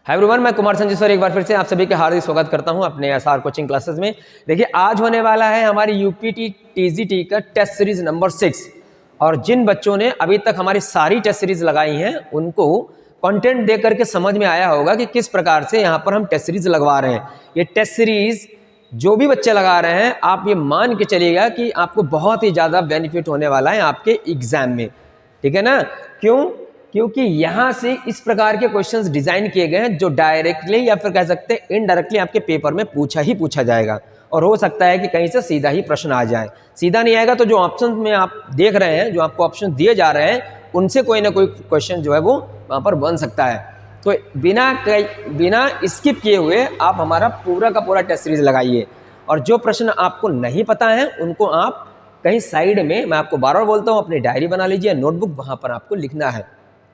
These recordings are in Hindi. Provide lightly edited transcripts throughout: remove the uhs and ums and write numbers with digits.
हाय एवरीवन, मैं कुमार संजय सर एक बार फिर से आप सभी का हार्दिक स्वागत करता हूं अपने एसआर कोचिंग क्लासेस में। देखिए, आज होने वाला है हमारी यूपीटी टीजीटी का टेस्ट सीरीज नंबर 6 और जिन बच्चों ने अभी तक हमारी सारी टेस्ट सीरीज लगाई हैं उनको कंटेंट देख करके समझ में आया होगा कि किस प्रकार से यहाँ पर हम टेस्ट सीरीज लगवा रहे हैं। ये टेस्ट सीरीज जो भी बच्चे लगा रहे हैं, आप ये मान के चलिएगा कि आपको बहुत ही ज़्यादा बेनिफिट होने वाला है आपके एग्जाम में, ठीक है ना। क्योंकि यहाँ से इस प्रकार के क्वेश्चंस डिजाइन किए गए हैं जो डायरेक्टली या फिर कह सकते हैं इनडायरेक्टली आपके पेपर में पूछा जाएगा और हो सकता है कि कहीं से सीधा ही प्रश्न आ जाए। सीधा नहीं आएगा तो जो ऑप्शन में आप देख रहे हैं, जो आपको ऑप्शन दिए जा रहे हैं, उनसे कोई ना कोई क्वेश्चन जो है वो वहाँ पर बन सकता है। तो बिना स्किप किए हुए आप हमारा पूरा का पूरा टेस्ट सीरीज लगाइए और जो प्रश्न आपको नहीं पता है उनको आप कहीं साइड में, मैं आपको बार बार बोलता हूँ, अपनी डायरी बना लीजिए, नोटबुक, वहाँ पर आपको लिखना है,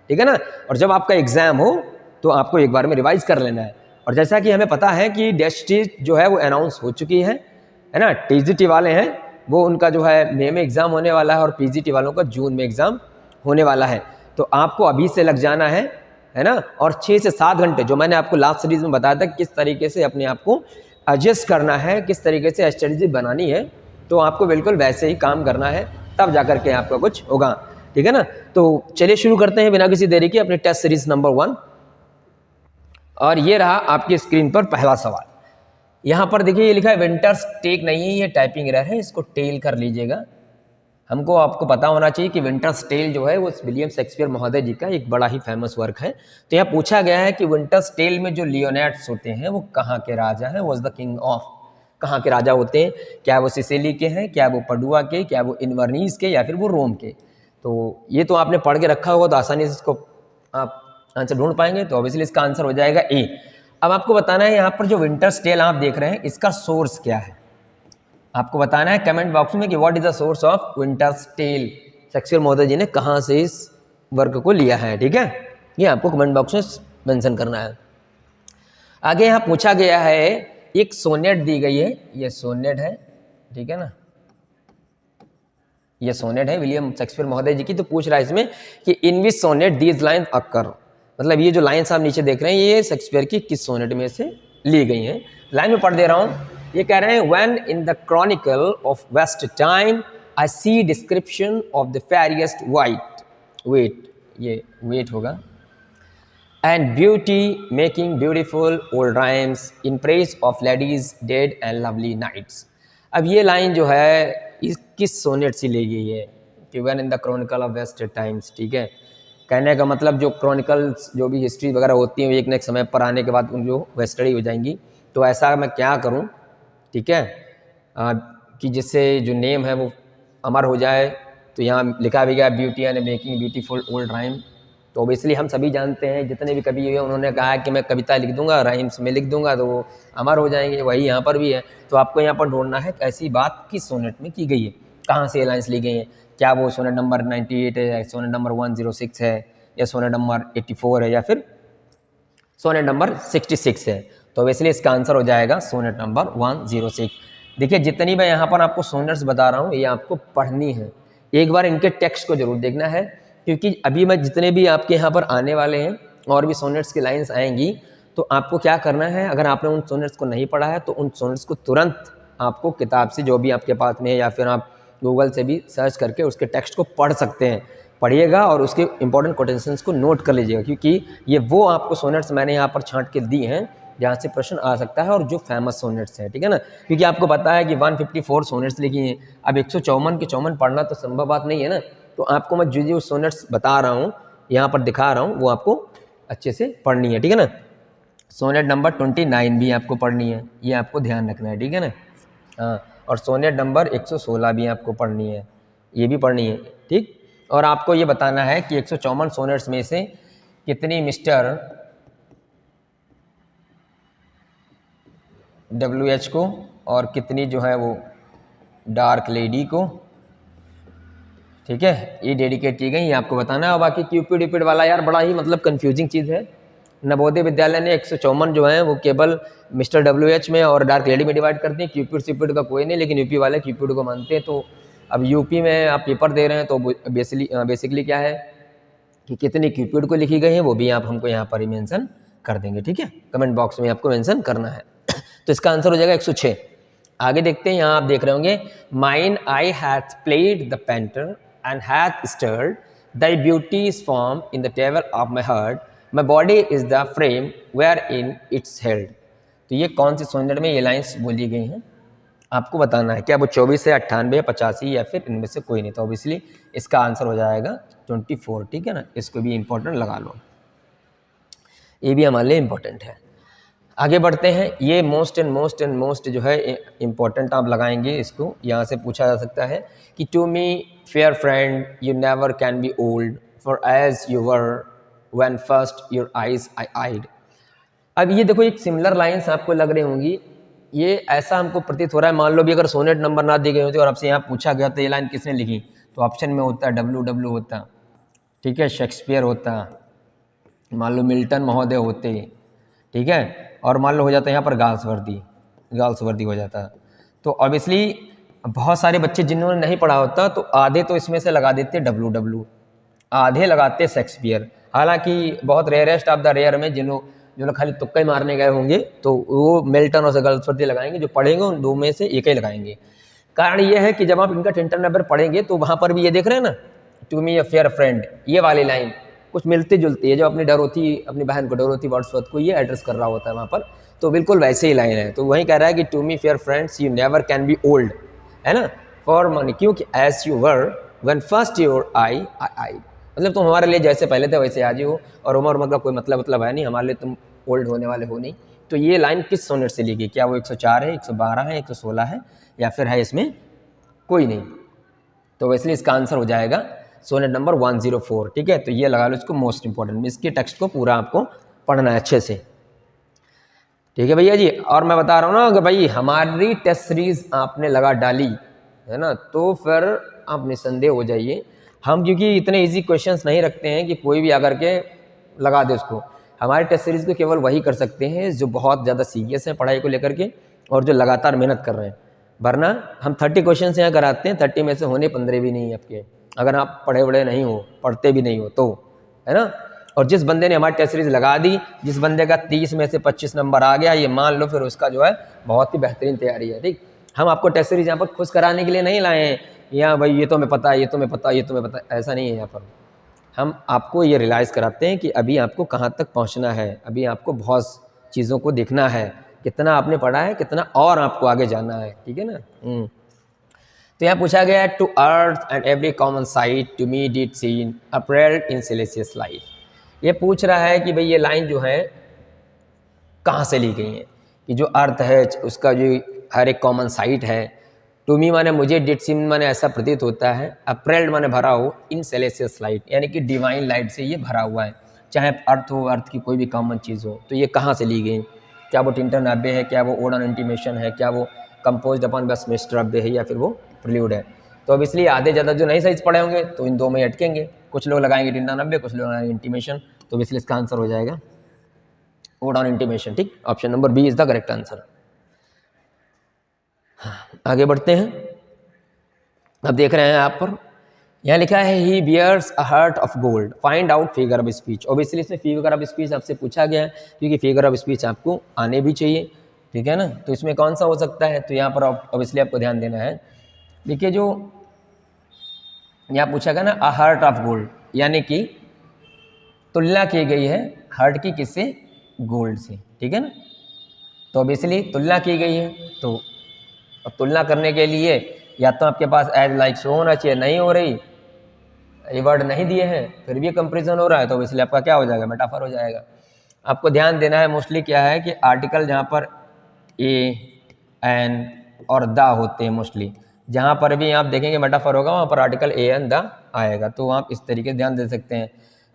ठीक है ना। और जब आपका एग्जाम हो तो आपको एक बार में रिवाइज कर लेना है। और जैसा कि हमें पता है कि डेस्टी जो है वो अनाउंस हो चुकी है ना। टीजीटी वाले हैं वो, उनका जो है मई में एग्ज़ाम होने वाला है और पीजीटी वालों का जून में एग्ज़ाम होने वाला है। तो आपको अभी से लग जाना है ना। और 6 से 7 घंटे जो मैंने आपको लास्ट सीरीज में बताया था किस तरीके से अपने आप को एडजस्ट करना है, किस तरीके से स्ट्रेटजी बनानी है, तो आपको बिल्कुल वैसे ही काम करना है, तब जाकर के आपका कुछ होगा, ठीक है ना। तो चलिए शुरू करते हैं बिना किसी देरी के अपने टेस्ट सीरीज नंबर 1। और ये रहा आपकी स्क्रीन पर पहला सवाल। यहाँ पर देखिए ये लिखा है विंटर्स टेक, नहीं है, ये टाइपिंग एरर है, इसको टेल कर लीजिएगा। हमको आपको पता होना चाहिए कि विंटर्स टेल जो है वो विलियम शेक्सपियर महोदय जी का एक बड़ा ही फेमस वर्क है। तो यहाँ पूछा गया है कि विंटर्स टेल में जो लियोनेट्स होते हैं वो कहाँ के राजा हैं, वॉज द किंग ऑफ, कहाँ के राजा होते हैं, क्या वो सिसिली के हैं, क्या वो पडुआ के, क्या वो इन्वर्नीस के, या फिर वो रोम के। तो ये तो आपने पढ़ के रखा होगा तो आसानी से इसको आप आंसर ढूंढ पाएंगे। तो ऑब्वियसली इसका आंसर हो जाएगा ए। अब आपको बताना है यहाँ पर जो विंटर्स टेल आप देख रहे हैं इसका सोर्स क्या है। आपको बताना है कमेंट बॉक्स में कि what is the source of winter's tale, Shakespeare महोदय जी ने कहाँ से इस वर्क को लिया है, ठीक है। ये आपको कमेंट बॉक्स में मेंशन करना है। आगे यहाँ पूछा गया है, एक सोनेट दी गई है, ये सोनेट है, ठीक है ना, ये सोनेट है विलियम शेक्सपियर महोदय जी की। तो पूछ रहा है इसमें कि इन विच सोनेट दीज लाइन अकर, मतलब ये जो लाइन्स आप नीचे देख रहे हैं ये शेक्सपियर की किस सोनेट में से ली गई हैं। लाइन में पढ़ दे रहा हूँ। ये कह रहे हैं when in the chronicle of waste time I see description of the fairest wight, ये वेट होगा, and beauty making beautiful old rhymes in praise of ladies dead and lovely knights. अब ये लाइन जो है इस किस सोनेट से ली गई है कि when in the chronicle of waste times, ठीक है। कहने का मतलब जो क्रॉनिकल्स, जो भी हिस्ट्री वगैरह होती हैं, एक न एक समय पर आने के बाद उन जो वेस्टर्डी हो जाएंगी। तो ऐसा मैं क्या करूं, ठीक है, कि जिससे जो नेम है वो अमर हो जाए। तो यहाँ लिखा भी गया beauty and making beautiful old rhyme. तो ऑब्वियसली हम सभी जानते हैं, जितने भी कवि हुए उन्होंने कहा कि मैं कविता लिख दूंगा, राइम्स में लिख दूंगा तो वो अमर हो जाएंगे, वही यहाँ पर भी है। तो आपको यहाँ पर ढूंढना है ऐसी बात किस सोनेट में की गई है, कहाँ से ये लाइन्स ली गई हैं। क्या वो सोनेट नंबर 98 है, या सोनेट नंबर 106 है, या सोनेट नंबर 84 है, या फिर सोनेट नंबर 66 है। तो ऑब्वियसली इसका आंसर हो जाएगा सोनेट नंबर 106। देखिए जितनी मैं यहाँ पर आपको सोनेट्स बता रहा हूँ ये आपको पढ़नी है, एक बार इनके टेक्स्ट को जरूर देखना है, क्योंकि अभी मैं जितने भी आपके यहाँ पर आने वाले हैं और भी सोनेट्स की लाइन्स आएंगी तो आपको क्या करना है, अगर आपने उन सोनेट्स को नहीं पढ़ा है तो उन सोनेट्स को तुरंत आपको किताब से जो भी आपके पास में है या फिर आप गूगल से भी सर्च करके उसके टेक्स्ट को पढ़ सकते हैं, पढ़िएगा और उसके इंपॉर्टेंट कोटेशंस को नोट कर लीजिएगा, क्योंकि ये वो आपको सोनेट्स मैंने यहाँ पर छांट के दी हैं जहाँ से प्रश्न आ सकता है और जो फेमस सोनेट्स हैं, ठीक है ना। क्योंकि आपको पता है कि 154 सोनेट्स लिखी हैं, अब 154 के 54 पढ़ना तो संभव बात नहीं है ना। तो आपको मैं जो सोनेट्स बता रहा हूँ, यहाँ पर दिखा रहा हूँ, वो आपको अच्छे से पढ़नी है, ठीक है ना। सोनेट नंबर 29 भी आपको पढ़नी है, ये आपको ध्यान रखना है, ठीक है ना। हाँ, और सोनेट नंबर 116 भी आपको पढ़नी है, ये भी पढ़नी है, ठीक। और आपको ये बताना है कि 154 सोनेट्स में से कितनी मिस्टर WH को और कितनी जो है वो डार्क लेडी को, ठीक है, ये डेडिकेट की गई, ये आपको बताना है। और बाकी क्यूपिड विपिड वाला यार बड़ा ही मतलब कंफ्यूजिंग चीज़ है। नवोदय विद्यालय ने 154 जो है वो केवल मिस्टर WH में और डार्क लेडी में डिवाइड करते हैं, क्यूपिड सिपिड का कोई नहीं, लेकिन यूपी वाले क्यूपिड को मानते हैं। तो अब यूपी में आप पेपर दे रहे हैं तो बेसिकली क्या है कि कितनी क्यूपिड को लिखी गई है वो भी आप हमको यहाँ पर ही मेंशन कर देंगे, ठीक है, कमेंट बॉक्स में आपको मेंशन करना है। तो इसका आंसर हो जाएगा 106। आगे देखते हैं, यहाँ आप देख रहे होंगे, mine eye hath played the painter and hath stirred the beauty is form in the table of my heart, my body is the frame where in it's held. तो ये कौन सी सोनेट में ये लाइन्स बोली गई हैं आपको बताना है, क्या वो 24 है, 98 या 85 या फिर इनमें से कोई नहीं। तो ऑब्वियसली इसका आंसर हो जाएगा 24, ठीक है ना, इसको भी इंपॉर्टेंट लगा लो, ये भी हमारे लिए इम्पोर्टेंट है। आगे बढ़ते हैं, ये मोस्ट जो है इम्पोर्टेंट आप लगाएंगे इसको, यहाँ से पूछा जा सकता है कि to me fair friend you never can be old for as you were when first your eyes I eyed. अब ये देखो, एक सिमिलर लाइन्स आपको लग रही होंगी, ये ऐसा हमको प्रतीत हो रहा है, मान लो भी अगर सोनेट नंबर ना दी गई होती और आपसे यहाँ पूछा गया तो ये लाइन किसने लिखी, तो ऑप्शन में होता है WW होता, ठीक है, शेक्सपियर होता, मान लो मिल्टन महोदय होते, ठीक है, और मान लो हो जाता है यहाँ पर गाल्सवर्दी हो जाता। तो ऑब्वियसली बहुत सारे बच्चे जिन्होंने नहीं पढ़ा होता तो आधे तो इसमें से लगा देते WW, आधे लगाते शेक्सपियर। हालांकि बहुत रेयरेस्ट ऑफ द रेयर में जो लोग खाली तुक्का ही मारने गए होंगे तो वो मिल्टन और गाल्सवर्दी लगाएंगे, जो पढ़ेंगे उन दो में से एक ही लगाएंगे। कारण ये है कि जब आप इनका टेंटर नंबर पढ़ेंगे तो वहाँ पर भी ये देख रहे हैं ना, to me a fair friend, ये वाली लाइन कुछ मिलती जुलती है, जो अपनी अपनी बहन को डोरोथी वर्ड्सवर्थ को ये एड्रेस कर रहा होता है वहाँ पर, तो बिल्कुल वैसे ही लाइन है। तो वही कह रहा है कि to me fair friends you never can be old, है ना, फॉर मनी क्योंकि as you were when first your eye I, मतलब तुम हमारे लिए जैसे पहले थे वैसे आज ही हो, और उम्र मतलब कोई मतलब है नहीं, हमारे लिए तुम ओल्ड होने वाले हो नहीं। तो ये लाइन किस सोनेट से ली गई, क्या वो 104 है, 112 है, 116 है, या फिर है इसमें कोई नहीं? तो इसलिए इसका आंसर हो जाएगा सोनेट नंबर 104, ठीक है। तो ये लगा लो इसको मोस्ट इंपॉर्टेंट, इसके टेक्स्ट को पूरा आपको पढ़ना है अच्छे से, ठीक है भैया जी। और मैं बता रहा हूँ ना, अगर भाई हमारी टेस्ट सीरीज आपने लगा डाली है ना, तो फिर आप निसंदेह हो जाइए। हम क्योंकि इतने इजी क्वेश्चंस नहीं रखते हैं कि कोई भी आकर के लगा दे उसको। हमारी टेस्ट सीरीज़ को केवल वही कर सकते हैं जो बहुत ज़्यादा सीरियस हैं पढ़ाई को लेकर के और जो लगातार मेहनत कर रहे हैं, वरना हम 30 क्वेश्चन यहाँ कराते हैं, 30 में से होने 15 भी नहीं आपके, अगर आप पढ़े बड़े नहीं हो, पढ़ते भी नहीं हो तो, है ना। और जिस बंदे ने हमारी टेस्ट सीरीज़ लगा दी, जिस बंदे का 30 में से 25 नंबर आ गया, ये मान लो फिर उसका जो है बहुत ही बेहतरीन तैयारी है, ठीक। हम आपको टेस्ट सीरीज़ यहाँ पर खुश कराने के लिए नहीं लाए हैं, या भाई ये तो मैं पता है, ये तो मैं पता, ये तो मैं पता, ऐसा नहीं है। यहाँ पर हम आपको ये रियलाइज़ कराते हैं कि अभी आपको कहाँ तक पहुँचना है, अभी आपको बहुत चीज़ों को देखना है, कितना आपने पढ़ा है, कितना और आपको आगे जाना है, ठीक है ना। तो यहाँ पूछा गया है, to earth and every common sight to me did seem apparel in celestial light. ये पूछ रहा है कि भाई ये लाइन जो है कहाँ से ली गई है, कि जो अर्थ है उसका जो हर एक कॉमन साइट है, टू मी माने मुझे, डिड सीन माने ऐसा प्रतीत होता है, अप्रैल माने भरा हो, इन सेलेसियस लाइट यानी कि डिवाइन लाइट से ये भरा हुआ है। चाहे अर्थ हो, अर्थ की कोई भी कॉमन चीज़ हो, तो ये कहाँ से ली गई? क्या वो टिंटर नाब्य है, क्या वो ओड ऑन इंटीमेशन है, क्या वो कंपोज्ड अपॉन वेस्टमिंस्टर अब्बे है, या फिर वो प्रिल्यूड है? तो अब इसलिए आधे ज़्यादा जो नहीं सही पढ़े होंगे तो इन दो में अटकेंगे, कुछ लोग लगाएंगे टिंटर नाब्य, कुछ लोग लगाएंगे इंटीमेशन, तो इसलिए इसका आंसर हो जाएगा ओड ऑन इंटीमेशन, ठीक। Option number B is the correct answer. आगे बढ़ते हैं, अब देख रहे हैं आप पर यहाँ लिखा है he bears a heart of gold, find out figure of speech. Obviously इसमें फिगर ऑफ स्पीच आपसे पूछा गया है, क्योंकि फिगर ऑफ स्पीच आपको आने भी चाहिए, ठीक है ना। तो इसमें कौन सा हो सकता है, तो यहाँ पर ऑब्वियसली आपको ध्यान देना है। देखिए जो यहाँ पूछा गया ना, अ हार्ट ऑफ गोल्ड, यानी कि तुलना की गई है हार्ट की किससे? गोल्ड से, ठीक है ना। तो ऑब्वियसली तुलना की गई है, तो अब तुलना करने के लिए या तो आपके पास एज लाइक शो होना चाहिए, नहीं हो रही, ये वर्ड नहीं दिए हैं, फिर भी कंपैरिजन हो रहा है, तो इसलिए आपका क्या हो जाएगा? मेटाफर हो जाएगा। आपको ध्यान देना है मोस्टली क्या है कि आर्टिकल जहाँ पर ए, एन और द होते हैं, मोस्टली जहाँ पर भी आप देखेंगे मेटाफर होगा वहाँ पर आर्टिकल ए एन द आएगा, तो आप इस तरीके से ध्यान दे सकते हैं।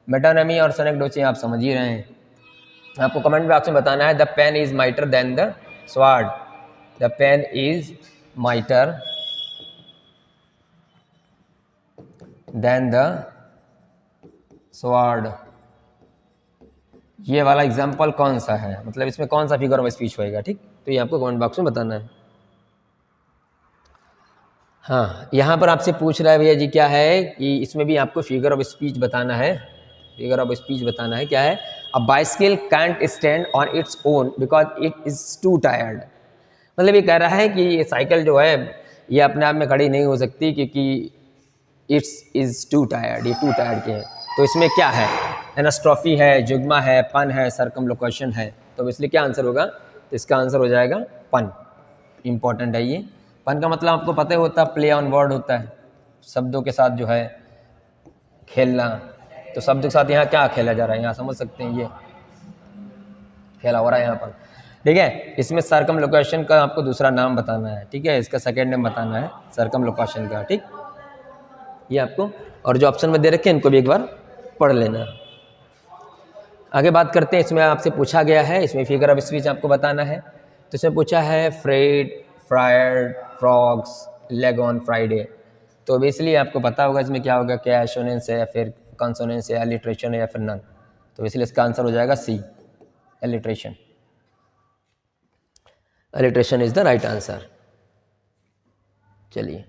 मेटानमी और सनेक्डोची आप समझ ही रहे हैं। आपको कमेंट बॉक्स में बताना है, the pen is mightier than the sword, the pen is mightier than the sword. ये वाला एग्जाम्पल कौन सा है, मतलब इसमें कौन सा फिगर ऑफ स्पीच होएगा, ठीक। तो ये आपको कमेंट बॉक्स में बताना है। हाँ, यहाँ पर आपसे पूछ रहा है भैया जी क्या है कि इसमें भी आपको फिगर ऑफ स्पीच बताना है, फिगर ऑफ स्पीच बताना है। क्या है? A bicycle can't stand on its own because it is two tired. मतलब ये कह रहा है कि ये साइकिल जो है ये अपने आप में खड़ी नहीं हो सकती क्योंकि इट्स इज़ टू टायर्ड, ये टू टायर्ड के हैं। तो इसमें क्या है? एनास्ट्रॉफी है, जुग्मा है, पन है, सरकमलोकेशन है। तो इसलिए क्या आंसर होगा? तो इसका आंसर हो जाएगा पन। इम्पॉर्टेंट है ये। पन का मतलब आपको पता ही होता है, प्ले ऑन वर्ड होता है, शब्दों के साथ जो है खेलना। तो शब्द के साथ यहाँ क्या खेला जा रहा है, यहाँ समझ सकते हैं, ये खेला हो रहा है यहाँ पर। ठीक है, इसमें सर्कमलोकेशन का आपको दूसरा नाम बताना है। ठीक है, इसका सेकेंड नेम बताना है सर्कमलोकेशन का। ठीक, ये आपको, और जो ऑप्शन में दे रखे हैं इनको भी एक बार पढ़ लेना। आगे बात करते हैं। इसमें आपसे पूछा गया है, इसमें फिगर ऑफ स्पीच आपको बताना है। तो इसमें पूछा है Fred, fried, frogs, leg on Friday. तो बेसिकली आपको पता होगा इसमें क्या होगा, क्या एसोनेंस है या फिर कॉन्सोनेंस है, एलिट्रेशन है या फिर नन। तो इसलिए इसका आंसर हो जाएगा C, alliteration. Alliteration is the right answer. चलिए,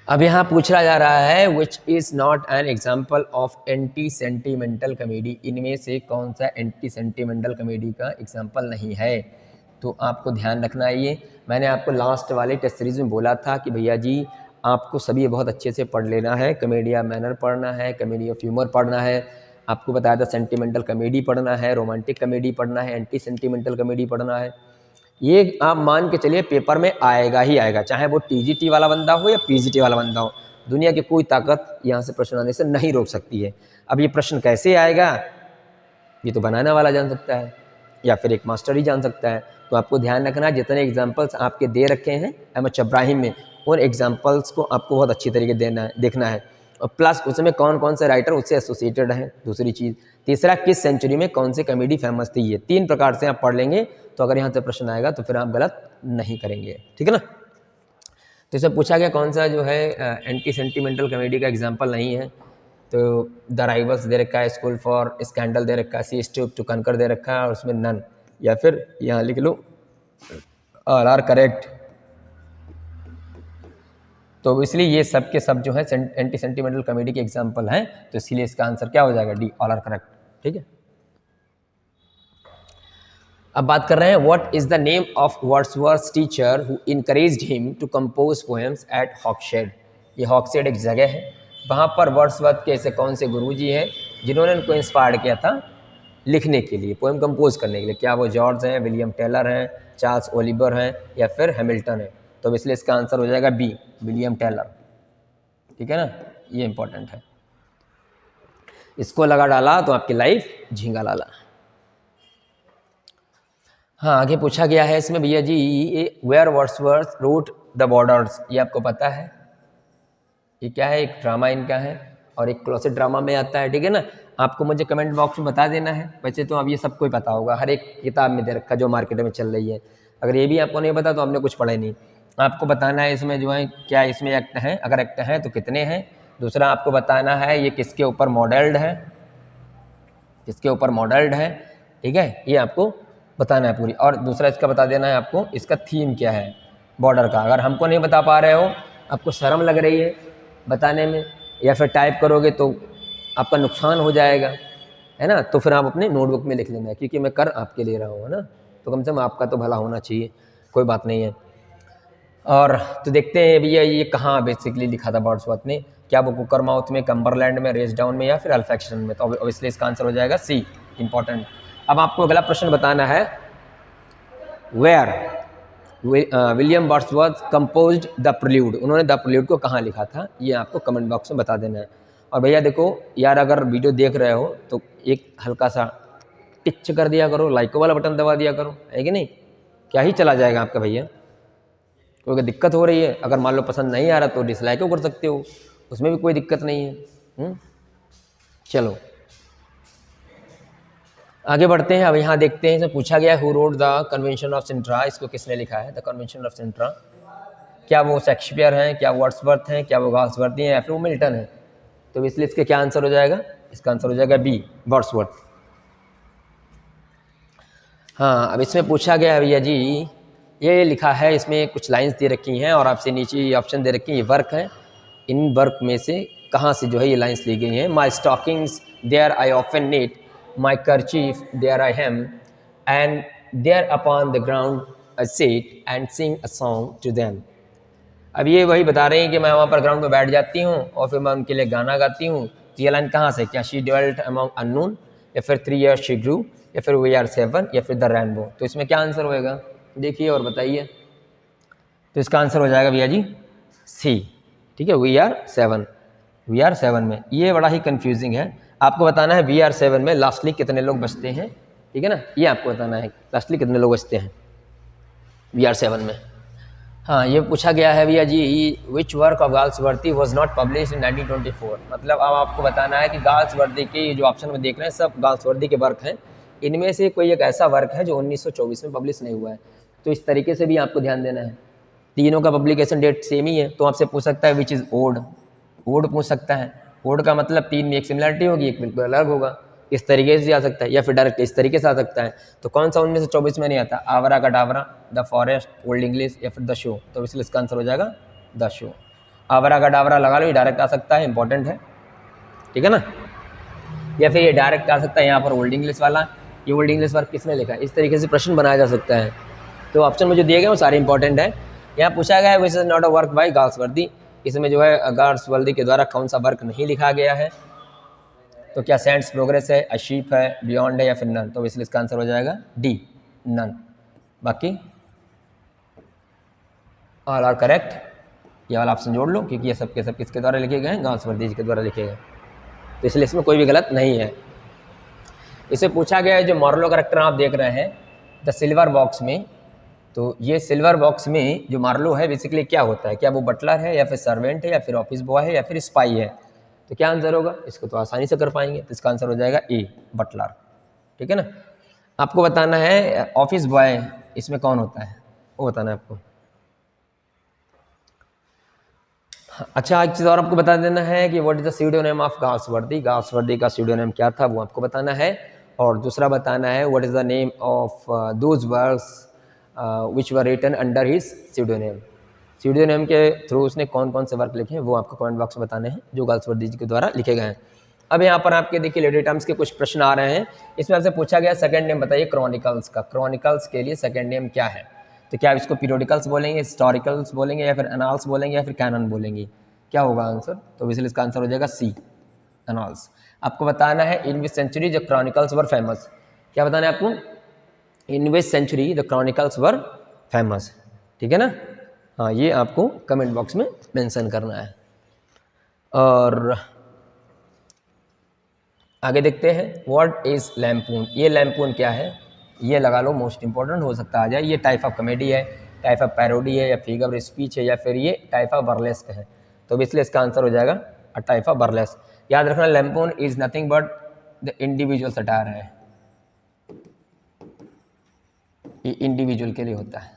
अब यहाँ पूछा जा रहा है which is not an example of anti sentimental comedy. इनमें से कौन सा एंटी सेंटिमेंटल कॉमेडी का एग्जाम्पल नहीं है? तो आपको ध्यान रखना है ये। मैंने आपको लास्ट वाले टेस्ट सीरीज़ में बोला था कि भैया जी आपको सभी बहुत अच्छे से पढ़ लेना है। कॉमेडी ऑफ मैनर पढ़ना है, कॉमेडी ऑफ ह्यूमर पढ़ना है, आपको बताया था सेंटिमेंटल कॉमेडी पढ़ना है, रोमांटिक कॉमेडी पढ़ना है, एंटी सेंटिमेंटल कॉमेडी पढ़ना है। ये आप मान के चलिए पेपर में आएगा ही आएगा, चाहे वो टीजीटी वाला बंदा हो या पीजीटी वाला बंदा हो। दुनिया की कोई ताकत यहाँ से प्रश्न आने से नहीं रोक सकती है। अब ये प्रश्न कैसे आएगा ये तो बनाने वाला जान सकता है या फिर एक मास्टर ही जान सकता है। तो आपको ध्यान रखना है जितने एग्जाम्पल्स आपके दे रखे हैं एमएच इब्राहिम में, उन एग्जाम्पल्स को आपको बहुत अच्छी तरीके देखना है। और प्लस उसमें कौन कौन से राइटर उससे एसोसिएटेड हैं, दूसरी चीज़। तीसरा, किस सेंचुरी में कौन सी कॉमेडी फेमस थी। ये 3 प्रकार से आप पढ़ लेंगे तो अगर यहाँ से प्रश्न आएगा तो फिर आप गलत नहीं करेंगे। ठीक है ना। तो इसमें पूछा गया कौन सा जो है एंटी सेंटिमेंटल कॉमेडी का एग्जाम्पल नहीं है। तो द राइवल्स दे रखा है, स्कूल फॉर स्कैंडल दे रखा है, सी स्टूप टू कनकर दे रखा है, और उसमें नन, या फिर यहाँ लिख लो ऑल आर करेक्ट। तो इसलिए ये सब के सब जो है एंटी सेंटिमेंटल कॉमेडी के एग्जाम्पल हैं। तो इसलिए इसका आंसर क्या हो जाएगा? D, all are correct. ठीक है, अब बात कर रहे हैं what is the name of Wordsworth teacher who encouraged him to compose poems at Hawkshead. ये हॉक्सशेड एक जगह है, वहाँ पर वर्ड्सवर्थ के ऐसे कौन से गुरुजी हैं जिन्होंने उनको इंस्पायर किया था लिखने के लिए, पोएम कंपोज करने के लिए। क्या वो जॉर्ज हैं, विलियम टेलर हैं, चार्ल्स ओलिवर हैं, या फिर हैमिल्टन है? तो इसलिए इसका आंसर हो जाएगा बी, विलियम टेलर। ठीक है ना, ये इंपॉर्टेंट है। इसको लगा डाला तो आपकी लाइफ झींगा लाला। हाँ, आगे पूछा गया है इसमें भैया जी where Wordsworth wrote the borders. ये आपको पता है, ये क्या है? एक ड्रामा इनका है और एक क्लोसेट ड्रामा में आता है। ठीक है ना, आपको मुझे कमेंट बॉक्स में बता देना है। वैसे तो अब ये सबको ही पता होगा, हर एक किताब में दे रखा जो मार्केट में चल रही है। अगर ये भी आपको नहीं पता तो आपने कुछ पढ़ा ही नहीं। आपको बताना है इसमें जो है क्या इसमें एक्ट हैं, अगर एक्ट हैं तो कितने हैं। दूसरा आपको बताना है ये किसके ऊपर मॉडल्ड है, किसके ऊपर मॉडल्ड है। ठीक है, ये आपको बताना है पूरी। और दूसरा इसका बता देना है आपको इसका थीम क्या है बॉर्डर का। अगर हमको नहीं बता पा रहे हो, आपको शर्म लग रही है बताने में, या फिर टाइप करोगे तो आपका नुकसान हो जाएगा, है ना, तो फिर आप अपने नोटबुक में लिख लेना है, क्योंकि मैं कर आपके ले रहा हूँ, है ना, तो कम से कम आपका तो भला होना चाहिए। कोई बात नहीं है। और तो देखते हैं भैया ये कहाँ बेसिकली लिखा था वर्ड्सवर्थ ने। क्या वो कुकर माउथ में, कम्बरलैंड में, रेस डाउन में, या फिर अल्फेक्शन में? तो ऑब्वियसली इसका आंसर हो जाएगा सी, इंपॉर्टेंट। अब आपको अगला प्रश्न बताना है where William Wordsworth composed the prelude. उन्होंने द प्रील्यूड को कहाँ लिखा था, ये आपको कमेंट बॉक्स में बता देना है। और भैया देखो यार, अगर वीडियो देख रहे हो तो एक हल्का सा टिच कर दिया करो, लाइक वाला बटन दबा दिया करो, है कि नहीं? क्या ही चला जाएगा आपका भैया। कोई दिक्कत हो रही है, अगर मान लो पसंद नहीं आ रहा तो डिसलाइक कर सकते हो, उसमें भी कोई दिक्कत नहीं है। चलो आगे बढ़ते हैं। अब यहाँ देखते हैं, इसमें पूछा गया who wrote the convention of Sintra. इसको किसने लिखा है, द कन्वेंशन ऑफ सिंट्रा? क्या वो शेक्सपियर हैं, क्या वर्ड्सवर्थ हैं, क्या वो गाल्सवर्दी हैं, या फिर वो मिल्टन है? तो इसलिए इसका क्या आंसर हो जाएगा? इसका आंसर हो जाएगा बी, वर्ड्सवर्थ। हाँ, अब इसमें पूछा गया है भैया जी, ये लिखा है, इसमें कुछ लाइंस दे रखी हैं और आपसे नीचे ऑप्शन दे रखी हैं, ये वर्क है, इन वर्क में से कहाँ से जो है ये लाइन्स ली गई हैं। My stockings there I often knit, my kerchief there I hem, and there upon the ground I sit and sing a song to them. अब ये वही बता रहे हैं कि मैं वहाँ पर ग्राउंड में बैठ जाती हूँ और फिर मैं उनके लिए गाना गाती हूँ। तो ये लाइन कहाँ से, क्या शी ड्वेल्ट अमॉन्ग अननोन, या फिर 3 years शी ग्रू, या फिर वी आर 7, या फिर द रेनबो। तो इसमें क्या आंसर होएगा देखिए और बताइए। तो इसका आंसर हो जाएगा भैया जी सी। ठीक है, वी आर 7, वी आर 7 में ये बड़ा ही कंफ्यूजिंग है। आपको बताना है वी आर 7 में लास्टली कितने लोग बचते हैं। ठीक है ना, ये आपको बताना है लास्टली कितने लोग बचते हैं वी आर 7 में। हाँ, ये पूछा गया है भैया जी which work of Galsworthy was not publish in 1924। मतलब अब आपको बताना है कि गाल्सवर्दी के जो ऑप्शन में देख रहे हैं सब गाल्सवर्दी के वर्क हैं, इनमें से कोई एक ऐसा वर्क है जो 1924 में पब्लिश नहीं हुआ है। तो इस तरीके से भी आपको ध्यान देना है। तीनों का पब्लिकेशन डेट सेम ही है, तो आपसे पूछ सकता है विच इज़ ओड, ओड पूछ सकता है। ओड का मतलब 3 में एक सिमिलरिटी होगी, एक बिल्कुल अलग होगा। इस तरीके से आ सकता है या फिर डायरेक्ट इस तरीके से आ सकता है। तो कौन सा 1924 में नहीं आता, आवरा का Dawra, the forest, old English, या फिर द शो। तो इसलिए इसका आंसर हो जाएगा द शो। आवरा का डावरा लगा लो, ये डायरेक्ट आ सकता है, इंपॉर्टेंट है। ठीक है ना, या फिर ये डायरेक्ट आ सकता है यहाँ पर ओल्ड इंग्लिश वाला, ये ओल्ड इंग्लिश वर्क किसने लिखा है, इस तरीके से प्रश्न बनाया जा सकता है। तो ऑप्शन में जो दिए गए वो सारे इंपॉर्टेंट है। यहाँ पूछा गया है which is not a work by Galsworthy, इसमें जो है गाल्सवर्दी के द्वारा कौन सा वर्क नहीं लिखा गया है। तो क्या सेंट्स प्रोग्रेस है, अशीप है, बियॉन्ड है, या फिर नन। तो इसलिए इसका आंसर हो जाएगा डी, नन। बाकी ऑल आर करेक्ट, ये वाला ऑप्शन जोड़ लो क्योंकि ये सब के सब किसके द्वारा लिखे गए हैं, गाल्सवर्दी जी के द्वारा लिखे गए। तो इसलिए इसमें कोई भी गलत नहीं है। इसे पूछा गया है जो मार्लो करेक्टर आप देख रहे हैं द सिल्वर बॉक्स में, तो ये सिल्वर बॉक्स में जो मार्लो है बेसिकली क्या होता है, क्या वो बटलर है, या फिर सर्वेंट है, या फिर ऑफिस बॉय है, या फिर स्पाई है। तो क्या आंसर होगा, इसको तो आसानी से कर पाएंगे। तो इसका आंसर हो जाएगा ए, बटलर। ठीक है ना, आपको बताना है ऑफिस बॉय इसमें कौन होता है वो बताना है आपको। अच्छा, एक चीज़ और आपको बता देना है कि what is the pseudonym of Galsworthy, Galsworthy का स्यूडोनेम क्या था वो आपको बताना है। और दूसरा बताना है what is the name of those works which were written under his pseudonym, pseudonym के थ्रू उसने कौन कौन से वर्क लिखे हैं वो आपको कमेंट बॉक्स में बताने हैं जो गाल्सवर्दी जी के द्वारा लिखे गए हैं। अब यहाँ पर आपके देखिए लेडी टर्म्स के कुछ प्रश्न आ रहे हैं। इसमें आपसे पूछा गया सेकंड नेम बताइए क्रॉनिकल्स का, क्रॉनिकल्स के लिए सेकंड नेम क्या है। तो क्या इसको पीरियोडिकल्स बोलेंगे, हिस्टोरिकल्स बोलेंगे, या फिर एनाल्स बोलेंगे, या फिर कैनन बोलेंगे, क्या होगा आंसर। तो इसलिए इसका आंसर हो जाएगा सी, एनाल्स। आपको बताना है in which century the chronicles were famous, क्या बताना है आपको, in which century the chronicles were famous. ठीक है ना, हाँ ये आपको कमेंट बॉक्स में मेंशन करना है। और आगे देखते हैं व्हाट इज लैम्पून, ये लैम्पून क्या है ये लगा लो, मोस्ट इंपॉर्टेंट हो सकता आ जाए। ये टाइप ऑफ कॉमेडी है, टाइप ऑफ पैरोडी है, या फिगर ऑफ स्पीच है, या फिर ये टाइप ऑफ बर्लेस्क है। तो इसलिए इसका आंसर हो जाएगा अ टाइप ऑफ बर्लेस्क। याद रखना lampoon is nothing but the individual satire है, ये इंडिविजुअल के लिए होता है।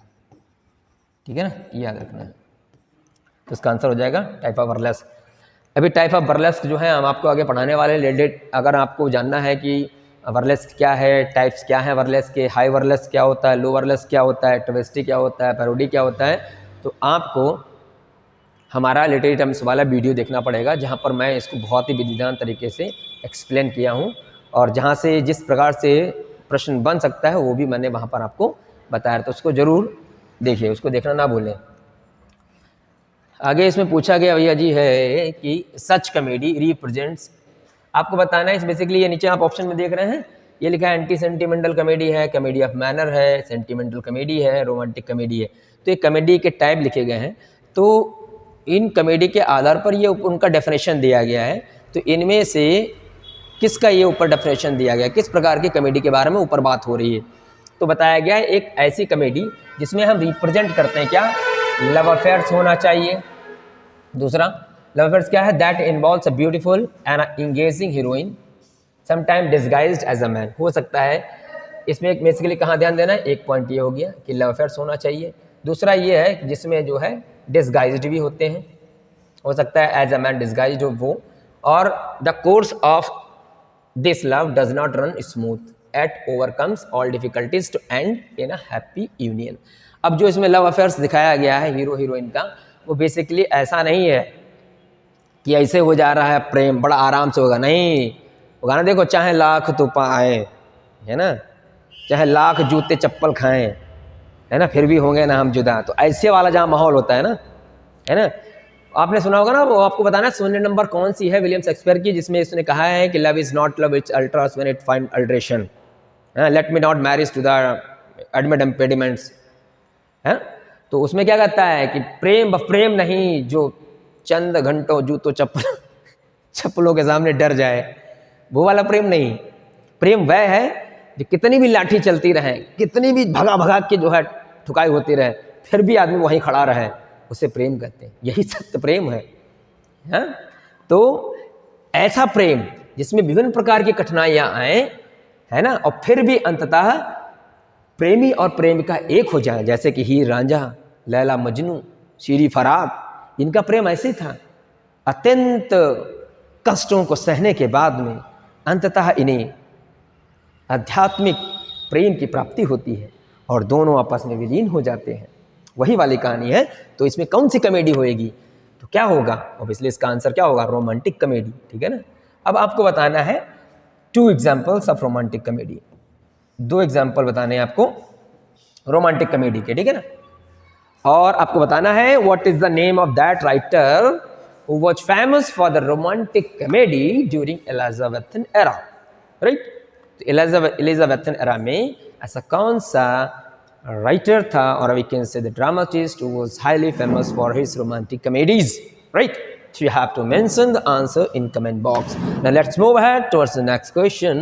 ठीक है ना, ये याद रखना है। तो इसका आंसर हो जाएगा टाइप ऑफ बर्लेस्क। अभी टाइप ऑफ बर्लेस्क जो है हम आपको आगे पढ़ाने वाले रिलेटेड, अगर आपको जानना है कि बर्लेस्क क्या है, टाइप्स क्या है बर्लेस्क के, हाई बर्लेस्क क्या होता है, लो बर्लेस्क क्या होता है, ट्विस्टी क्या होता है, पैरोडी क्या होता है, तो आपको हमारा लिटरेरी टर्म्स वाला वीडियो देखना पड़ेगा जहाँ पर मैं इसको बहुत ही विधिमान तरीके से एक्सप्लेन किया हूँ, और जहाँ से जिस प्रकार से प्रश्न बन सकता है वो भी मैंने वहाँ पर आपको बताया। तो उसको ज़रूर देखिए, उसको देखना ना भूलें। आगे इसमें पूछा गया भैया जी है कि सच कॉमेडी रिप्रेजेंट्स, आपको बताना है इस बेसिकली ये नीचे आप ऑप्शन में देख रहे हैं ये लिखा है एंटी सेंटिमेंटल कॉमेडी है, कॉमेडी ऑफ मैनर है, सेंटिमेंटल कॉमेडी है, रोमांटिक कॉमेडी है। तो ये कॉमेडी के टाइप लिखे गए हैं, तो इन कॉमेडी के आधार पर ये उनका डेफिनेशन दिया गया है। तो इनमें से किसका ये ऊपर डेफिनेशन दिया गया, किस प्रकार की कॉमेडी के बारे में ऊपर बात हो रही है। तो बताया गया है एक ऐसी कॉमेडी जिसमें हम रिप्रेजेंट करते हैं क्या, लव अफेयर्स होना चाहिए। दूसरा लव अफेयर्स क्या है, that involves a beautiful and engaging heroine sometime disguised as a man. हो सकता है इसमें एक बेसिकली कहाँ ध्यान देना है, एक पॉइंट ये हो गया कि लव अफेयर्स होना चाहिए। दूसरा ये है जिसमें जो है डिस्गाइज्ड भी होते हैं, हो सकता है एज अ मैन डिस्गाइज्ड हो वो। और the course of this love does not run smooth it overcomes all difficulties to end in a happy union. अब जो इसमें लव अफेयर्स दिखाया गया है हीरो हीरोइन का, वो बेसिकली ऐसा नहीं है कि ऐसे हो जा रहा है प्रेम, बड़ा आराम से होगा, नहीं। वो गाना देखो, चाहे लाख तूफान आए, है ना, चाहे लाख जूते चप्पल खाएं, है ना, फिर भी होंगे ना हम जुदा। तो ऐसे वाला जहाँ माहौल होता है ना। आपने सुना होगा ना, वो आपको बताना 0 नंबर कौन सी है विलियम शेक्सपियर की, जिसमें इसने कहा है कि love is not love, it's alters when it find alteration, let me not marriage to the admit impediments, है। तो उसमें क्या कहता है कि प्रेम प्रेम नहीं जो चंद घंटों जूतों चप्पलों के सामने डर जाए, वो वाला प्रेम नहीं। प्रेम वह है जो कितनी भी लाठी चलती रहे, कितनी भी भगा भगा के जो है ठुकाई होती रहे, फिर भी आदमी वहीं खड़ा रहे, उसे प्रेम कहते हैं। यही सत्य प्रेम है। तो ऐसा प्रेम जिसमें विभिन्न प्रकार की कठिनाइयां आए, है ना, और फिर भी अंततः प्रेमी और प्रेमिका एक हो जाए, जैसे कि हीर रांझा, लैला मजनू, शीरी फरात, इनका प्रेम ऐसे ही था। अत्यंत कष्टों को सहने के बाद में अंततः इन्हें आध्यात्मिक प्रेम की प्राप्ति होती है और दोनों आपस में विलीन हो जाते हैं। वही वाली कहानी है। तो इसमें कौन सी कॉमेडी होएगी, तो क्या होगा, ऑब्वियसली इसका आंसर क्या होगा, रोमांटिक कॉमेडी, ठीक है ना। अब आपको बताना है 2 examples of romantic comedy, 2 example बताने हैं आपको रोमांटिक कॉमेडी के, ठीक है ना। और आपको बताना है what is the name of that writer who was famous for the romantic comedy during Elizabethan era, right. तो एलिजाबेथन एरा में ऐसा कौन सा राइटर था, और we can say the dramatist who was highly famous for his romantic comedies, right. So you have to mention the answer in comment box. Now let's move ahead towards the next question,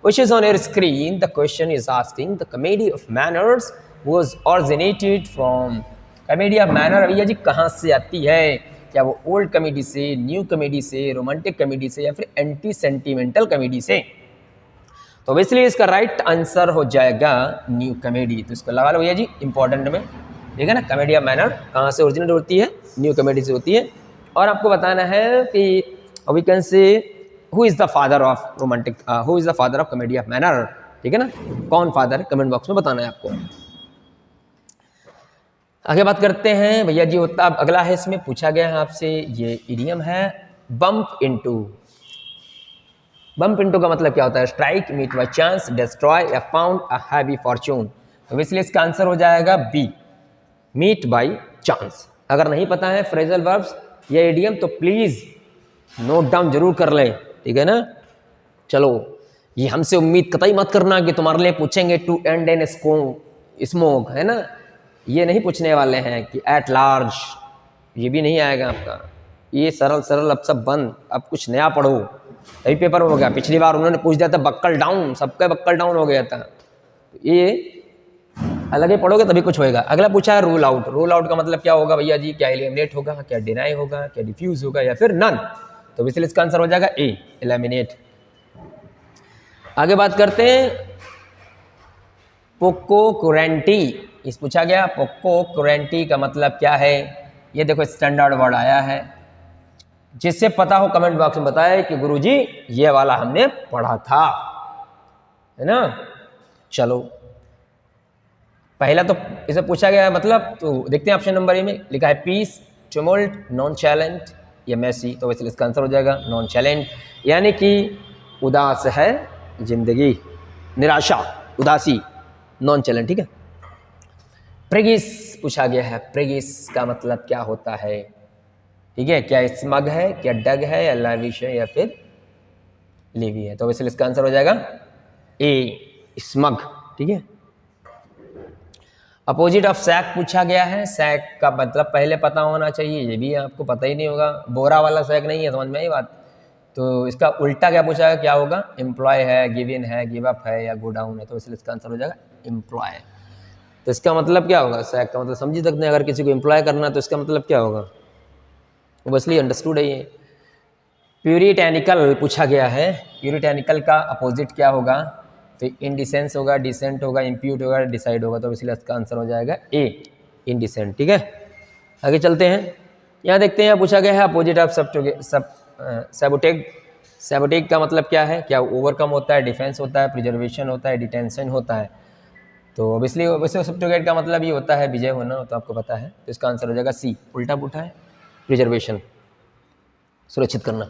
which is on your screen. The question is asking the comedy of manners was originated from comedy of manner भैया जी कहाँ से आती है? क्या वो ओल्ड कॉमेडी से, न्यू कॉमेडी से, रोमांटिक कॉमेडी से, या फिर एंटी सेंटिमेंटल कॉमेडी से? तो इसलिए इसका राइट आंसर हो जाएगा न्यू कॉमेडी। तो इसको लगा लो भैया जी इंपॉर्टेंट में, ठीक है ना। कॉमेडी ऑफ मैनर कहाँ से ओरिजिनेट होती है? न्यू कॉमेडी से होती है। और आपको बताना है कि we can say who is the father of romantic, who is the father of comedy of manner, ठीक है ना। कौन फादर है, कमेंट बॉक्स में बताना है आपको। आगे बात करते हैं भैया जी, होता अब अगला है, इसमें पूछा गया है आपसे, ये इडियम है बम्प इनटू। बम्प इनटू का मतलब क्या होता है? Strike, meet by chance, destroy, या फाउंड अ हैवी फॉर्चून। तो इसलिए इसका आंसर हो जाएगा बी, मीट बाय चांस। अगर नहीं पता है फ्रेजल वर्ब्स या इडियम तो प्लीज नोट डाउन जरूर कर लें, ठीक है ना। चलो, ये हमसे उम्मीद कतई मत करना कि तुम्हारे लिए पूछेंगे टू एंड एन स्मोक, है ना। ये नहीं पूछने वाले हैं कि एट लार्ज, ये भी नहीं आएगा आपका। ये सरल सरल अब सब बंद, अब कुछ नया पढ़ो। अभी पेपर में हो गया, पिछली बार उन्होंने पूछ दिया था बक्कल डाउन, सबका बक्कल डाउन हो गया था। ये अलग ही पढ़ोगे तभी कुछ होएगा। अगला पूछा है रूल आउट। रूल आउट का मतलब क्या होगा भैया जी? क्या एलिमिनेट होगा, क्या डिनाई होगा, क्या डिफ्यूज होगा, या फिर नन? तो इसलिए इसका आंसर हो जाएगा ए, एलिमिनेट। आगे बात करते हैं पोको कुरेंटी। इस पूछा गया पोको कुरेंटी का मतलब क्या है? ये देखो स्टैंडर्ड वर्ड आया है, जिससे पता हो कमेंट बॉक्स में बताए कि गुरुजी ये वाला हमने पढ़ा था, है ना। चलो, पहला तो इसे पूछा गया है मतलब, तो देखते हैं ऑप्शन नंबर ए में लिखा है पीस, ट्यूमल्ट, नॉन चैलेंट या मैसी। तो वैसे इसका आंसर हो जाएगा नॉन चैलेंट, यानी कि उदास है जिंदगी, निराशा, उदासी, नॉन चैलेंट, ठीक है। प्रेगिस पूछा गया है, प्रेगिस का मतलब क्या होता है? ठीक है, क्या स्मग है, क्या डग है, या लाविश है, या फिर लेवी है? तो वैसे इसका आंसर हो जाएगा ए, स्मग, ठीक है। अपोजिट ऑफ सैक पूछा गया है। सैक का मतलब पहले पता होना चाहिए, ये भी आपको पता ही नहीं होगा। बोरा वाला सैक नहीं है, समझ में आई बात। तो इसका उल्टा क्या पूछा है, क्या होगा? एम्प्लॉय है, गिव इन है, गिव अप है, या गो डाउन है? तो इसलिए इसका आंसर हो जाएगा एम्प्लॉय। तो इसका मतलब क्या होगा? सैक का मतलब समझी सकते हैं, अगर किसी को एम्प्लॉय करना तो इसका मतलब क्या होगा? ओबियसली अंडरस्टूड है ये। प्यूरिटेनिकल पूछा गया है। प्यूरिटेनिकल का अपोजिट क्या होगा? तो इनडिसेंस होगा, डिसेंट होगा, इम्प्यूट होगा, डिसाइड होगा। तो इसलिए इसका आंसर हो जाएगा ए, इनडिसेंट, ठीक है। आगे चलते हैं, यहाँ देखते हैं पूछा गया है अपोजिट ऑफ सैबोटेज। सैबोटेज का मतलब क्या है? क्या ओवरकम होता है, डिफेंस होता है, प्रिजर्वेशन होता है, डिटेंशन होता है? तो ऑब्वियसली वैसे सब्टोगेट का मतलब ये होता है विजय होना, तो आपको पता है। तो इसका आंसर हो जाएगा सी, उल्टा पुल्टा है, प्रिजर्वेशन। सुरक्षित करना।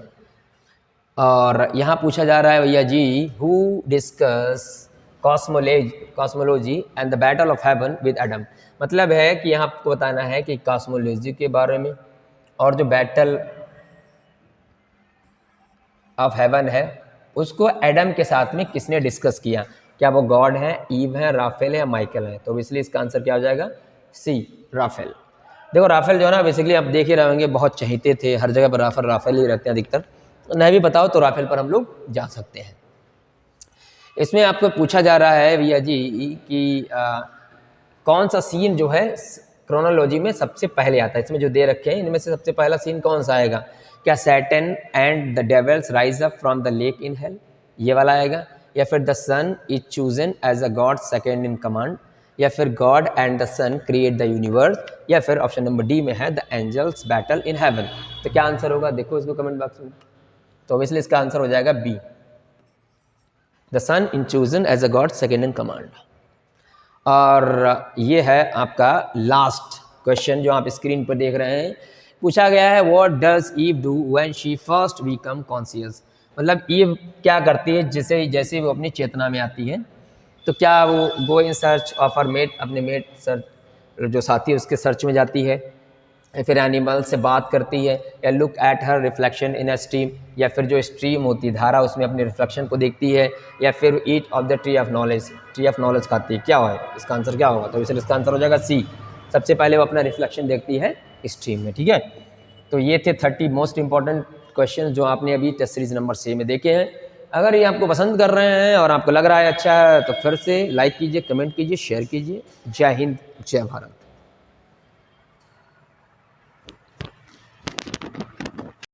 और यहाँ पूछा जा रहा है भैया जी, who discuss cosmology and the battle of heaven with Adam. मतलब है कि यहाँ आपको बताना है कि कॉस्मोलॉजी के बारे में और जो बैटल ऑफ हेवन है उसको एडम के साथ में किसने डिस्कस किया। क्या वो गॉड है, ईव है, राफेल है या माइकल है। तो इसलिए इसका आंसर क्या हो जाएगा, सी, राफेल। देखो राफेल जो है ना, बेसिकली आप देख ही रहे होंगे, बहुत चहीते थे, हर जगह पर राफेल ही रहते हैं अधिकतर। नहीं भी बताओ तो राफेल पर हम लोग जा सकते हैं। इसमें आपको पूछा जा रहा है भैया जी कि कौन सा सीन जो है क्रोनोलॉजी में सबसे पहले आता है। इसमें जो दे रखे हैं इनमें से सबसे पहला सीन कौन सा आएगा। क्या Satan and the devils rise up from the lake in hell, ये वाला आएगा, या फिर the son is chosen as a god second in command, या फिर God and the son create the universe, या फिर ऑप्शन नंबर डी में है the angels battle in heaven. तो क्या आंसर होगा, देखो इसको कमेंट बॉक्स में। तो इसलिए इसका आंसर हो जाएगा B, the son in chosen as a god second in command. और ये है आपका लास्ट क्वेश्चन जो आप स्क्रीन पर देख रहे हैं। पूछा गया है what does Eve do when she first become conscious. मतलब ईव क्या करती है जैसे वो अपनी चेतना में आती है, तो क्या वो go in search of her mate, अपने मेट सर्च जो साथी है उसके सर्च में जाती है, या फिर एनिमल से बात करती है, या look at her reflection in a stream, या फिर जो स्ट्रीम होती है धारा उसमें अपने रिफ्लेक्शन को देखती है, या फिर eat of the tree of knowledge खाती है। क्या है इसका आंसर, क्या होगा। तो इसलिए इसका आंसर हो जाएगा सी, सबसे पहले वो अपना रिफ्लेक्शन देखती है स्ट्रीम में। ठीक है, तो ये थे 30 मोस्ट इंपॉर्टेंट क्वेश्चन जो आपने अभी टेस्ट सीरीज नंबर 6 में देखे हैं। अगर ये आपको पसंद कर रहे हैं और आपको लग रहा है अच्छा है तो फिर से लाइक कीजिए, कमेंट कीजिए, शेयर कीजिए। जय हिंद, जय भारत।